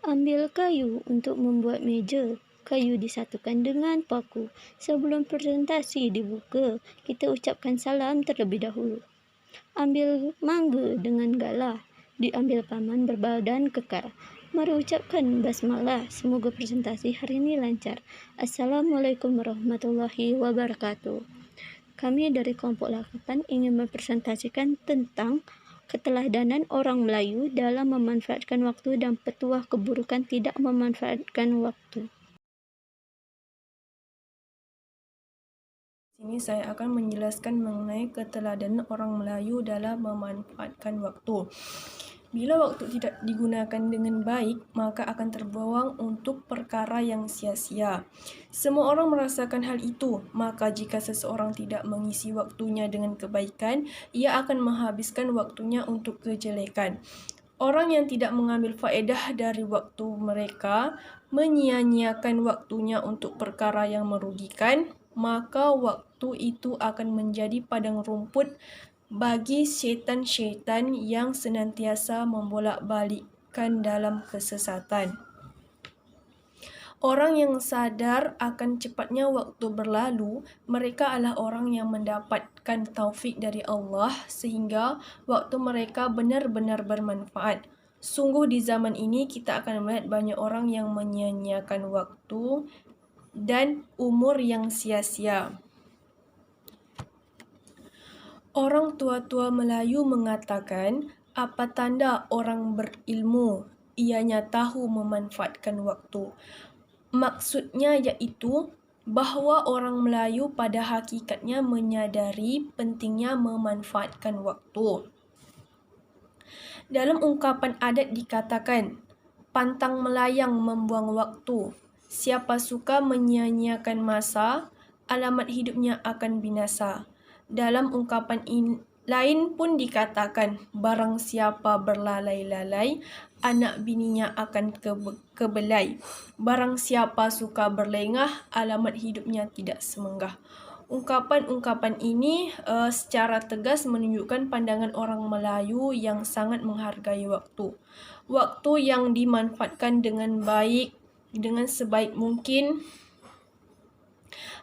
Ambil kayu untuk membuat meja. Kayu disatukan dengan paku. Sebelum presentasi dibuka, kita ucapkan salam terlebih dahulu. Ambil mangga dengan galah. Diambil paman berbadan kekar. Mari ucapkan basmalah. Semoga presentasi hari ini lancar. Assalamualaikum warahmatullahi wabarakatuh. Kami dari kelompok 8 ingin mempresentasikan tentang keteladanan orang Melayu dalam memanfaatkan waktu dan petuah keburukan tidak memanfaatkan waktu. Sini saya akan menjelaskan mengenai keteladanan orang Melayu dalam memanfaatkan waktu. Bila waktu tidak digunakan dengan baik, maka akan terbuang untuk perkara yang sia-sia. Semua orang merasakan hal itu, maka jika seseorang tidak mengisi waktunya dengan kebaikan, ia akan menghabiskan waktunya untuk kejelekan. Orang yang tidak mengambil faedah dari waktu mereka, menyia-nyiakan waktunya untuk perkara yang merugikan, maka waktu itu akan menjadi padang rumput bagi syaitan-syaitan yang senantiasa membolak-balikkan dalam kesesatan. Orang yang sadar akan cepatnya waktu berlalu, mereka adalah orang yang mendapatkan taufik dari Allah sehingga waktu mereka benar-benar bermanfaat. Sungguh di zaman ini kita akan melihat banyak orang yang menyia-nyiakan waktu dan umur yang sia-sia. Orang tua-tua Melayu mengatakan, apa tanda orang berilmu? Ianya tahu memanfaatkan waktu. Maksudnya iaitu bahawa orang Melayu pada hakikatnya menyadari pentingnya memanfaatkan waktu. Dalam ungkapan adat dikatakan, pantang melayang membuang waktu. Siapa suka menyia-nyiakan masa, alamat hidupnya akan binasa. Dalam ungkapan lain pun dikatakan, barang siapa berlalai-lalai, anak bininya akan kebelai. Barang siapa suka berlengah, alamat hidupnya tidak semenggah. Ungkapan-ungkapan ini secara tegas menunjukkan pandangan orang Melayu yang sangat menghargai waktu. Waktu yang dimanfaatkan dengan baik, dengan sebaik mungkin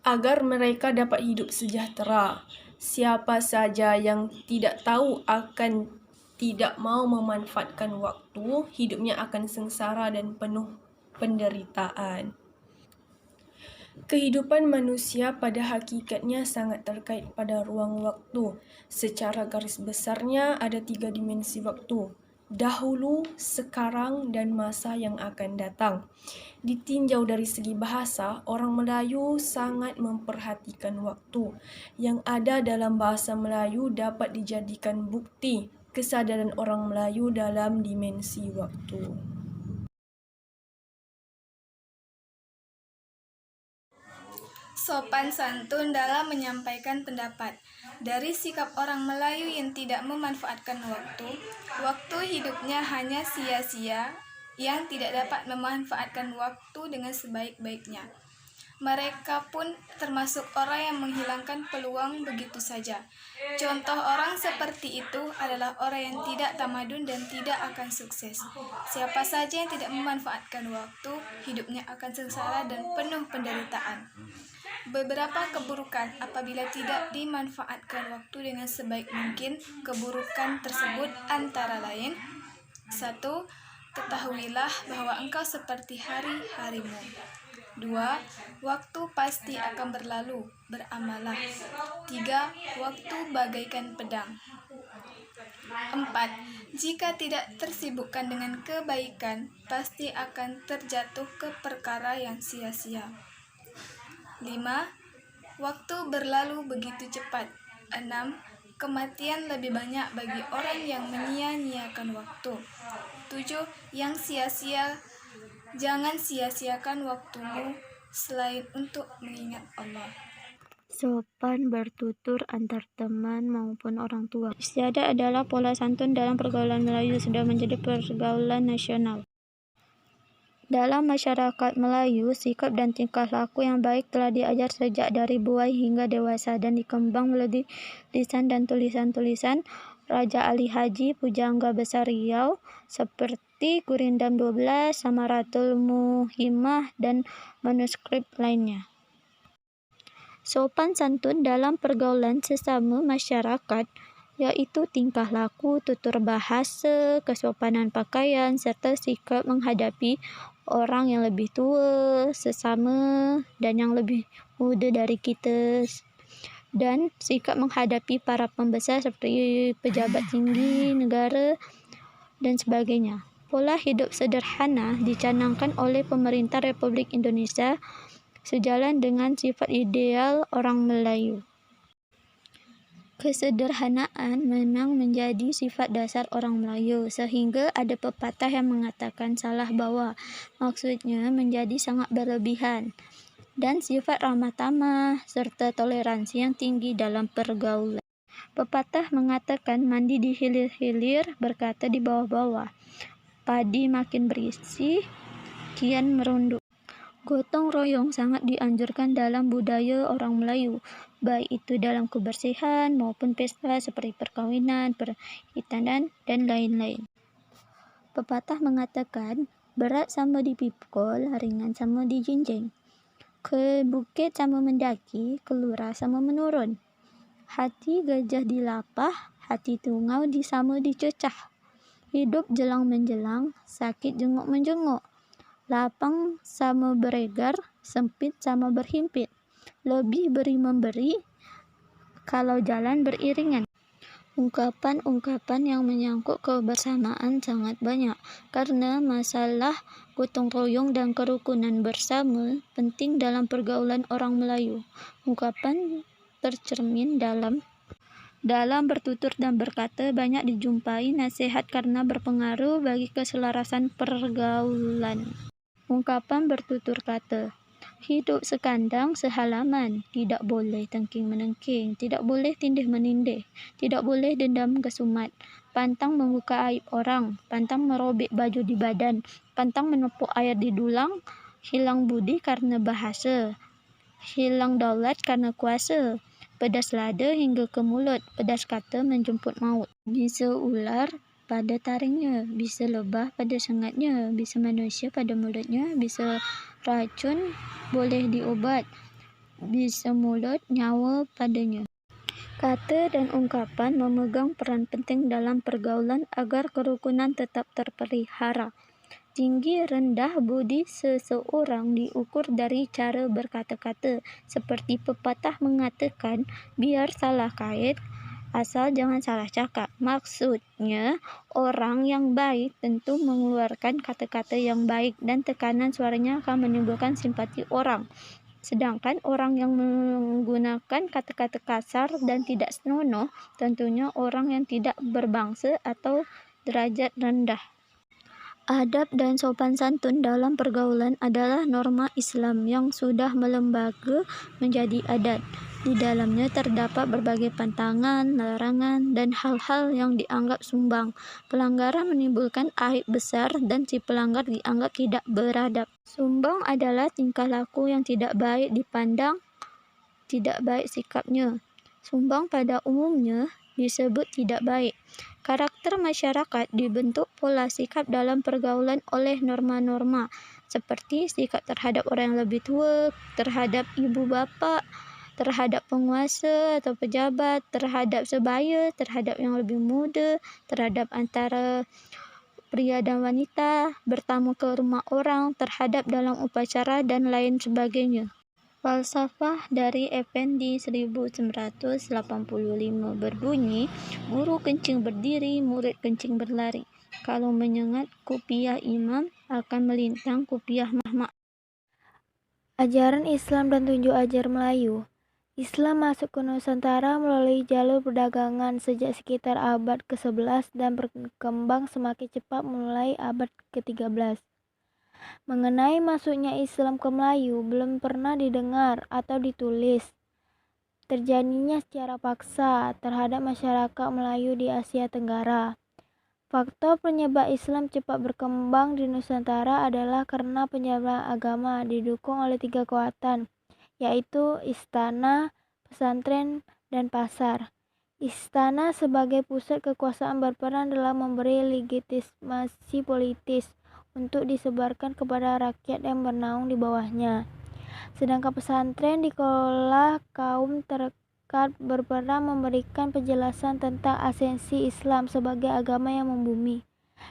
agar mereka dapat hidup sejahtera. Siapa saja yang tidak tahu akan tidak mau memanfaatkan waktu, hidupnya akan sengsara dan penuh penderitaan. Kehidupan manusia pada hakikatnya sangat terkait pada ruang waktu. Secara garis besarnya ada 3 dimensi waktu: dahulu, sekarang, dan masa yang akan datang. Ditinjau dari segi bahasa, orang Melayu sangat memperhatikan waktu. Yang ada dalam bahasa Melayu dapat dijadikan bukti kesadaran orang Melayu dalam dimensi waktu. Sopan santun dalam menyampaikan pendapat. Dari sikap orang Melayu yang tidak memanfaatkan waktu hidupnya hanya sia-sia, yang tidak dapat memanfaatkan waktu dengan sebaik-baiknya. Mereka pun termasuk orang yang menghilangkan peluang begitu saja. Contoh orang seperti itu adalah orang yang tidak tamadun dan tidak akan sukses. Siapa saja yang tidak memanfaatkan waktu, hidupnya akan sengsara dan penuh penderitaan. Beberapa keburukan apabila tidak dimanfaatkan waktu dengan sebaik mungkin. Keburukan tersebut antara lain: 1. Ketahuilah bahwa engkau seperti hari-harimu. 2. Waktu pasti akan berlalu, beramalah. 3. Waktu bagaikan pedang. 4. Jika tidak tersibukkan dengan kebaikan, pasti akan terjatuh ke perkara yang sia-sia. 5. Waktu berlalu begitu cepat. 6. Kematian lebih banyak bagi orang yang menyia-nyiakan waktu. 7. Yang sia-sia, jangan sia-siakan waktumu selain untuk mengingat Allah. Sopan bertutur antar teman maupun orang tua. Istiadat adalah pola santun dalam pergaulan Melayu sudah menjadi pergaulan nasional. Dalam masyarakat Melayu, sikap dan tingkah laku yang baik telah diajar sejak dari buai hingga dewasa dan dikembang melalui lisan dan tulisan-tulisan Raja Ali Haji Pujangga Besar Riau seperti seperti Gurindam 12, Samaratul Muhimmah, dan manuskrip lainnya. Sopan santun dalam pergaulan sesama masyarakat yaitu tingkah laku, tutur bahasa, kesopanan pakaian, serta sikap menghadapi orang yang lebih tua, sesama, dan yang lebih muda dari kita. Dan sikap menghadapi para pembesar seperti pejabat tinggi negara dan sebagainya. Pola hidup sederhana dicanangkan oleh pemerintah Republik Indonesia sejalan dengan sifat ideal orang Melayu. Kesederhanaan memang menjadi sifat dasar orang Melayu, sehingga ada pepatah yang mengatakan salah bawa, maksudnya menjadi sangat berlebihan, dan sifat ramah tamah serta toleransi yang tinggi dalam pergaulan. Pepatah mengatakan mandi di hilir-hilir, berkata di bawah-bawah. Padi makin berisi, kian merunduk. Gotong royong sangat dianjurkan dalam budaya orang Melayu, baik itu dalam kebersihan maupun pesta seperti perkawinan, perhitanan, dan lain-lain. Pepatah mengatakan, berat sama dipikul, ringan sama dijinjing. Ke bukit sama mendaki, ke lurah sama menurun. Hati gajah dilapah, hati tungau sama dicecah. Hidup jelang menjelang, sakit jenguk menjenguk. Lapang sama beregar, sempit sama berhimpit. Lebih beri memberi, kalau jalan beriringan. Ungkapan-ungkapan yang menyangkut kebersamaan sangat banyak, karena masalah gotong royong dan kerukunan bersama penting dalam pergaulan orang Melayu. Ungkapan tercermin dalam bertutur dan berkata banyak dijumpai nasihat karena berpengaruh bagi keselarasan pergaulan. Ungkapan bertutur kata, hidup sekandang sehalaman, tidak boleh tengking-menengking, tidak boleh tindih-menindih, tidak boleh dendam kesumat, pantang membuka aib orang, pantang merobek baju di badan, pantang menepuk air di dulang, hilang budi karena bahasa, hilang daulat karena kuasa, pedas lada hingga ke mulut, pedas kata menjemput maut. Bisa ular pada taringnya, bisa lebah pada sengatnya, bisa manusia pada mulutnya, bisa racun boleh diobat, bisa mulut nyawa padanya. Kata dan ungkapan memegang peran penting dalam pergaulan agar kerukunan tetap terpelihara. Tinggi rendah budi seseorang diukur dari cara berkata-kata, seperti pepatah mengatakan, biar salah kait, asal jangan salah cakap. Maksudnya, orang yang baik tentu mengeluarkan kata-kata yang baik dan tekanan suaranya akan menimbulkan simpati orang. Sedangkan orang yang menggunakan kata-kata kasar dan tidak senonoh tentunya orang yang tidak berbangsa atau derajat rendah. Adab dan sopan santun dalam pergaulan adalah norma Islam yang sudah melembaga menjadi adat. Di dalamnya terdapat berbagai pantangan, larangan, dan hal-hal yang dianggap sumbang. Pelanggaran menimbulkan aib besar dan si pelanggar dianggap tidak beradab. Sumbang adalah tingkah laku yang tidak baik dipandang, tidak baik sikapnya. Sumbang pada umumnya disebut tidak baik. Karakter masyarakat dibentuk pola sikap dalam pergaulan oleh norma-norma, seperti sikap terhadap orang yang lebih tua, terhadap ibu bapa, terhadap penguasa atau pejabat, terhadap sebaya, terhadap yang lebih muda, terhadap antara pria dan wanita, bertamu ke rumah orang, terhadap dalam upacara, dan lain sebagainya. Falsafah dari Effendi 1985 berbunyi, guru kencing berdiri, murid kencing berlari. Kalau menyengat kopiah imam, akan melintang kopiah mahmak. Ajaran Islam dan tunjuk ajar Melayu. Islam masuk ke Nusantara melalui jalur perdagangan sejak sekitar abad ke-11 dan berkembang semakin cepat mulai abad ke-13. Mengenai masuknya Islam ke Melayu belum pernah didengar atau ditulis. Terjadinya secara paksa terhadap masyarakat Melayu di Asia Tenggara. Faktor penyebab Islam cepat berkembang di Nusantara adalah karena penyebaran agama didukung oleh 3 kekuatan, yaitu istana, pesantren, dan pasar. Istana sebagai pusat kekuasaan berperan dalam memberi legitimasi politis untuk disebarkan kepada rakyat yang bernaung di bawahnya. Sedangkan pesantren dikelola kaum terdekat berperan memberikan penjelasan tentang esensi Islam sebagai agama yang membumi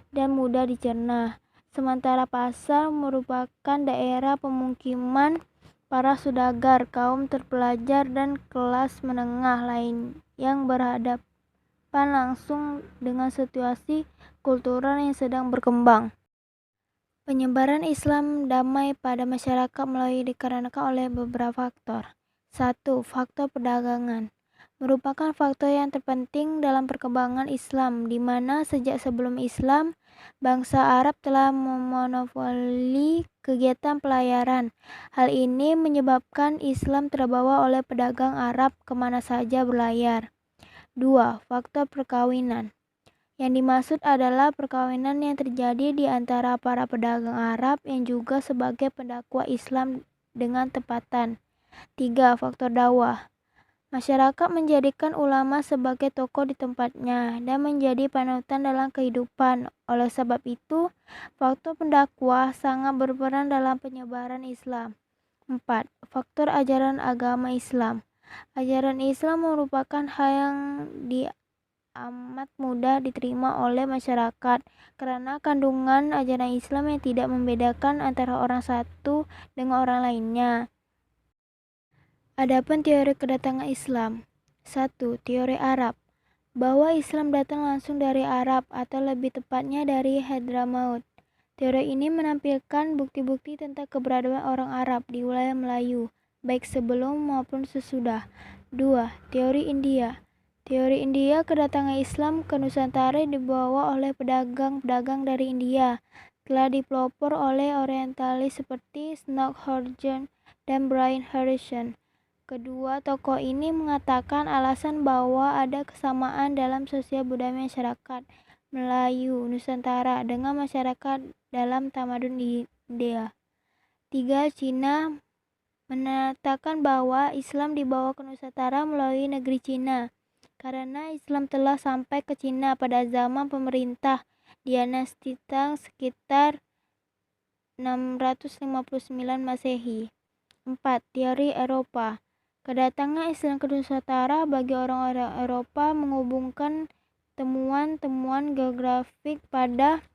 dan mudah dicerna. Sementara pasar merupakan daerah pemukiman para saudagar, kaum terpelajar, dan kelas menengah lain yang berhadapan langsung dengan situasi kultural yang sedang berkembang. Penyebaran Islam damai pada masyarakat melalui dikarenakan oleh beberapa faktor. 1. Faktor perdagangan merupakan faktor yang terpenting dalam perkembangan Islam, di mana sejak sebelum Islam, bangsa Arab telah memonopoli kegiatan pelayaran. Hal ini menyebabkan Islam terbawa oleh pedagang Arab kemana saja berlayar. 2. Faktor perkawinan. Yang dimaksud adalah perkawinan yang terjadi di antara para pedagang Arab yang juga sebagai pendakwah Islam dengan tempatan. 3. Faktor dakwah. Masyarakat menjadikan ulama sebagai tokoh di tempatnya dan menjadi panutan dalam kehidupan. Oleh sebab itu, faktor pendakwah sangat berperan dalam penyebaran Islam. 4. Faktor ajaran agama Islam. Ajaran Islam merupakan hal yang amat mudah diterima oleh masyarakat karena kandungan ajaran Islam yang tidak membedakan antara orang satu dengan orang lainnya. Adapun teori kedatangan Islam. 1. Teori Arab. Bahwa Islam datang langsung dari Arab atau lebih tepatnya dari Hadramaut. Teori ini menampilkan bukti-bukti tentang keberadaan orang Arab di wilayah Melayu, baik sebelum maupun sesudah. 2. Teori India. Teori India kedatangan Islam ke Nusantara dibawa oleh pedagang-pedagang dari India. Telah dipelopor oleh orientalis seperti Snook Horgen dan Brian Harrison. Kedua tokoh ini mengatakan alasan bahwa ada kesamaan dalam sosial budaya masyarakat Melayu Nusantara dengan masyarakat dalam tamadun India. 3. Cina menyatakan bahwa Islam dibawa ke Nusantara melalui negeri Cina karena Islam telah sampai ke Cina pada zaman pemerintah dinasti Tang sekitar 659 Masehi. 4. Teori Eropa. Kedatangan Islam ke Nusantara bagi orang-orang Eropa menghubungkan temuan-temuan geografik pada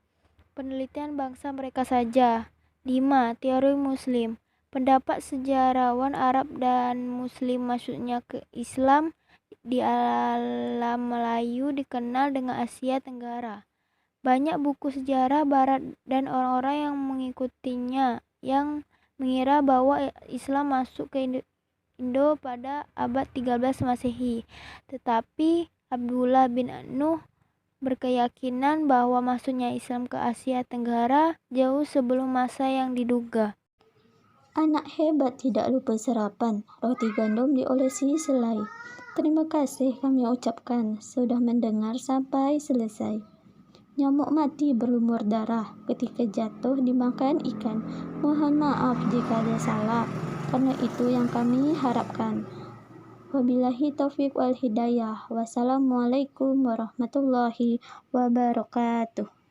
penelitian bangsa mereka saja. 5. Teori Muslim. Pendapat sejarawan Arab dan Muslim maksudnya ke Islam di alam Melayu dikenal dengan Asia Tenggara. Banyak buku sejarah Barat dan orang-orang yang mengikutinya yang mengira bahwa Islam masuk ke Indo pada abad 13 Masehi. Tetapi Abdullah bin Nuh berkeyakinan bahwa masuknya Islam ke Asia Tenggara jauh sebelum masa yang diduga. Anak hebat tidak lupa sarapan, roti gandum diolesi selai. Terima kasih kami ucapkan sudah mendengar sampai selesai. Nyamuk mati berlumur darah ketika jatuh dimakan ikan. Mohon maaf jika ada salah, karena itu yang kami harapkan. Wabillahi taufiq wal hidayah. Wassalamualaikum warahmatullahi wabarakatuh.